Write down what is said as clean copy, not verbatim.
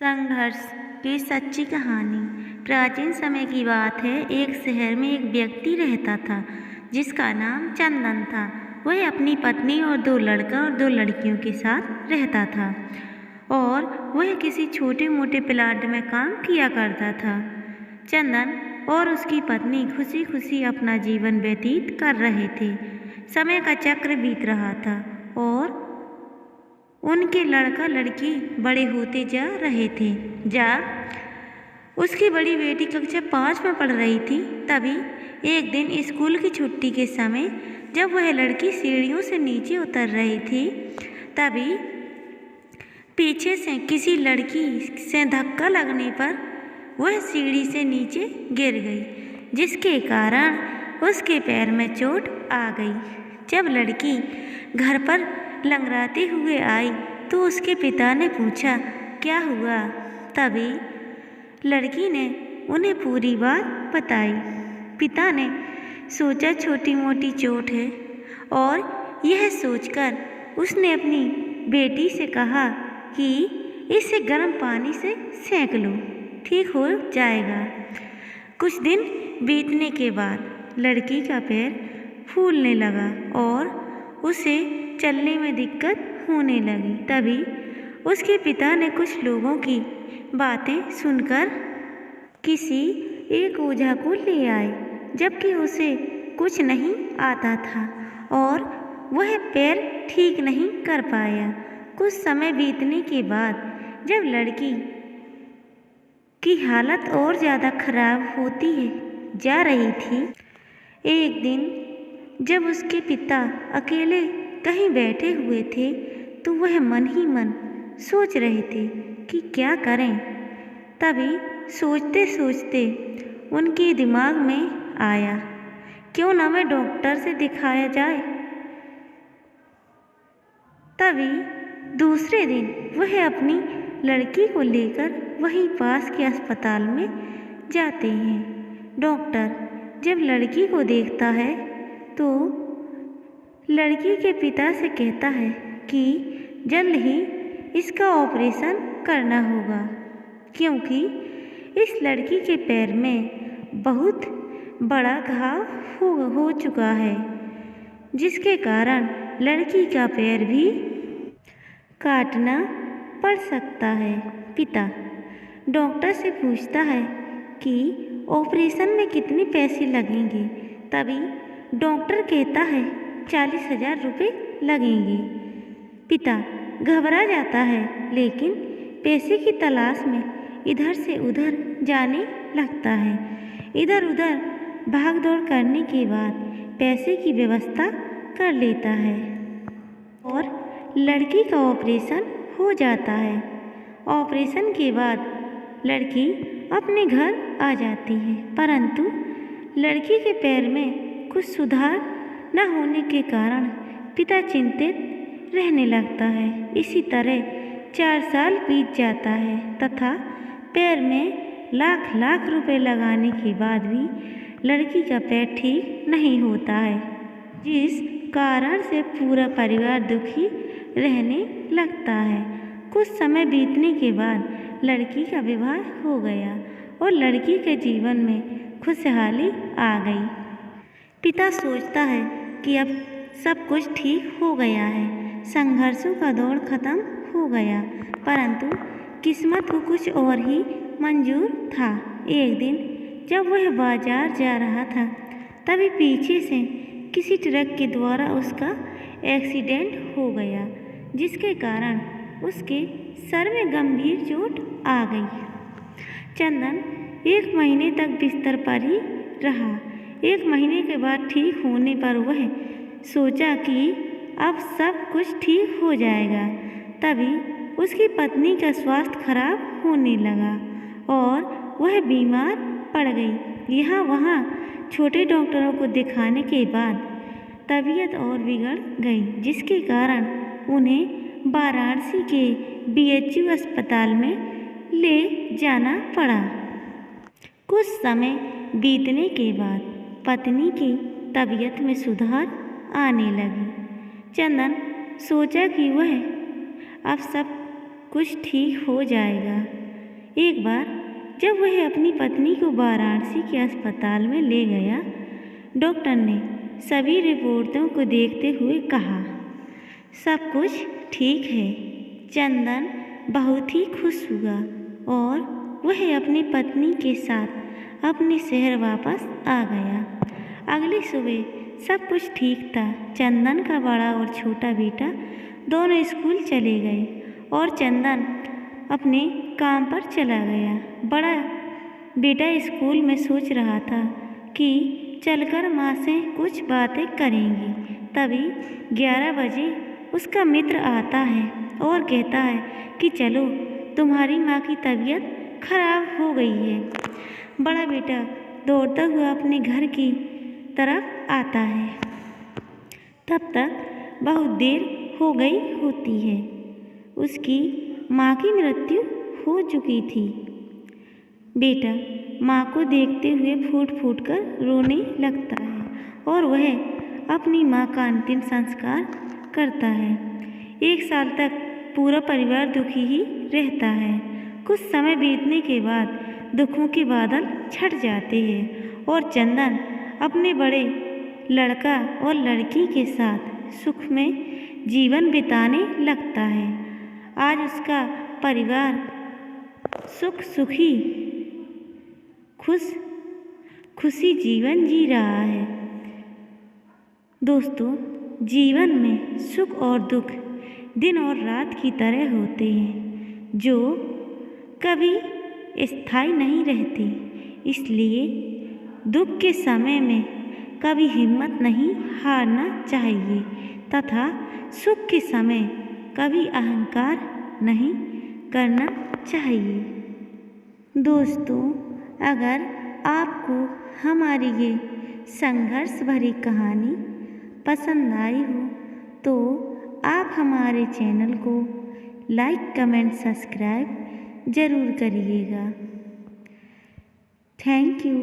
संघर्ष की सच्ची कहानी। प्राचीन समय की बात है। एक शहर में एक व्यक्ति रहता था जिसका नाम चंदन था। वह अपनी पत्नी और दो लड़का और दो लड़कियों के साथ रहता था और वह किसी छोटे मोटे प्लांट में काम किया करता था। चंदन और उसकी पत्नी खुशी खुशी अपना जीवन व्यतीत कर रहे थे। समय का चक्र बीत रहा था और उनके लड़का लड़की बड़े होते जा रहे थे। उसकी बड़ी बेटी कक्षा 5 में पढ़ रही थी। तभी एक दिन स्कूल की छुट्टी के समय जब वह लड़की सीढ़ियों से नीचे उतर रही थी, तभी पीछे से किसी लड़की से धक्का लगने पर वह सीढ़ी से नीचे गिर गई, जिसके कारण उसके पैर में चोट आ गई। जब लड़की घर पर लंगड़ाते हुए आई तो उसके पिता ने पूछा, क्या हुआ? तभी लड़की ने उन्हें पूरी बात बताई। पिता ने सोचा छोटी मोटी चोट है और यह सोचकर उसने अपनी बेटी से कहा कि इसे गर्म पानी से सेंक लो, ठीक हो जाएगा। कुछ दिन बीतने के बाद लड़की का पैर फूलने लगा और उसे चलने में दिक्कत होने लगी। तभी उसके पिता ने कुछ लोगों की बातें सुनकर किसी एक ओझा को ले आए, जबकि उसे कुछ नहीं आता था और वह पैर ठीक नहीं कर पाया। कुछ समय बीतने के बाद जब लड़की की हालत और ज़्यादा खराब होती जा रही थी, एक दिन जब उसके पिता अकेले कहीं बैठे हुए थे तो वह मन ही मन सोच रहे थे कि क्या करें। तभी सोचते सोचते उनके दिमाग में आया, क्यों ना मैं डॉक्टर से दिखाया जाए। तभी दूसरे दिन वह अपनी लड़की को लेकर वहीं पास के अस्पताल में जाते हैं। डॉक्टर जब लड़की को देखता है तो लड़की के पिता से कहता है कि जल्द ही इसका ऑपरेशन करना होगा, क्योंकि इस लड़की के पैर में बहुत बड़ा घाव हो चुका है, जिसके कारण लड़की का पैर भी काटना पड़ सकता है। पिता डॉक्टर से पूछता है कि ऑपरेशन में कितने पैसे लगेंगे। तभी डॉक्टर कहता है 40,000 रुपये लगेंगे। पिता घबरा जाता है, लेकिन पैसे की तलाश में इधर से उधर जाने लगता है। इधर उधर भाग दौड़ करने के बाद पैसे की व्यवस्था कर लेता है और लड़की का ऑपरेशन हो जाता है। ऑपरेशन के बाद लड़की अपने घर आ जाती है, परंतु लड़की के पैर में कुछ सुधार न होने के कारण पिता चिंतित रहने लगता है। इसी तरह 4 साल बीत जाता है तथा पैर में लाख लाख रुपए लगाने के बाद भी लड़की का पैर ठीक नहीं होता है, जिस कारण से पूरा परिवार दुखी रहने लगता है। कुछ समय बीतने के बाद लड़की का विवाह हो गया और लड़की के जीवन में खुशहाली आ गई। पिता सोचता है कि अब सब कुछ ठीक हो गया है, संघर्षों का दौर खत्म हो गया, परंतु किस्मत को कुछ और ही मंजूर था। एक दिन जब वह बाजार जा रहा था, तभी पीछे से किसी ट्रक के द्वारा उसका एक्सीडेंट हो गया, जिसके कारण उसके सर में गंभीर चोट आ गई। चंदन 1 महीने तक बिस्तर पर ही रहा। 1 महीने के बाद ठीक होने पर वह सोचा कि अब सब कुछ ठीक हो जाएगा। तभी उसकी पत्नी का स्वास्थ्य खराब होने लगा और वह बीमार पड़ गई। यहाँ वहाँ छोटे डॉक्टरों को दिखाने के बाद तबीयत और बिगड़ गई, जिसके कारण उन्हें वाराणसी के BHU अस्पताल में ले जाना पड़ा। कुछ समय बीतने के बाद पत्नी की तबीयत में सुधार आने लगी। चंदन सोचा कि वह अब सब कुछ ठीक हो जाएगा, एक बार जब वह अपनी पत्नी को वाराणसी के अस्पताल में ले गया, डॉक्टर ने सभी रिपोर्टों को देखते हुए कहा, सब कुछ ठीक है। चंदन बहुत ही खुश हुआ और वह अपनी पत्नी के साथ अपने शहर वापस आ गया। अगली सुबह सब कुछ ठीक था। चंदन का बड़ा और छोटा बेटा दोनों स्कूल चले गए और चंदन अपने काम पर चला गया। बड़ा बेटा स्कूल में सोच रहा था कि चलकर माँ से कुछ बातें करेंगे। तभी 11 बजे उसका मित्र आता है और कहता है कि चलो, तुम्हारी माँ की तबीयत खराब हो गई है। बड़ा बेटा दौड़ता हुआ अपने घर की तरफ आता है। तब तक बहुत देर हो गई होती है। उसकी माँ की मृत्यु हो चुकी थी। बेटा माँ को देखते हुए फूट फूट कर रोने लगता है और वह अपनी माँ का अंतिम संस्कार करता है। 1 साल तक पूरा परिवार दुखी ही रहता है। कुछ समय बीतने के बाद दुखों के बादल छट जाते हैं और चंदन अपने बड़े लड़का और लड़की के साथ सुख में जीवन बिताने लगता है। आज उसका परिवार सुखी खुशी जीवन जी रहा है। दोस्तों, जीवन में सुख और दुख दिन और रात की तरह होते हैं, जो कभी स्थायी नहीं रहते। इसलिए दुख के समय में कभी हिम्मत नहीं हारना चाहिए तथा सुख के समय कभी अहंकार नहीं करना चाहिए। दोस्तों, अगर आपको हमारी ये संघर्ष भरी कहानी पसंद आई हो तो आप हमारे चैनल को लाइक, कमेंट, सब्सक्राइब ज़रूर करिएगा। Thank you.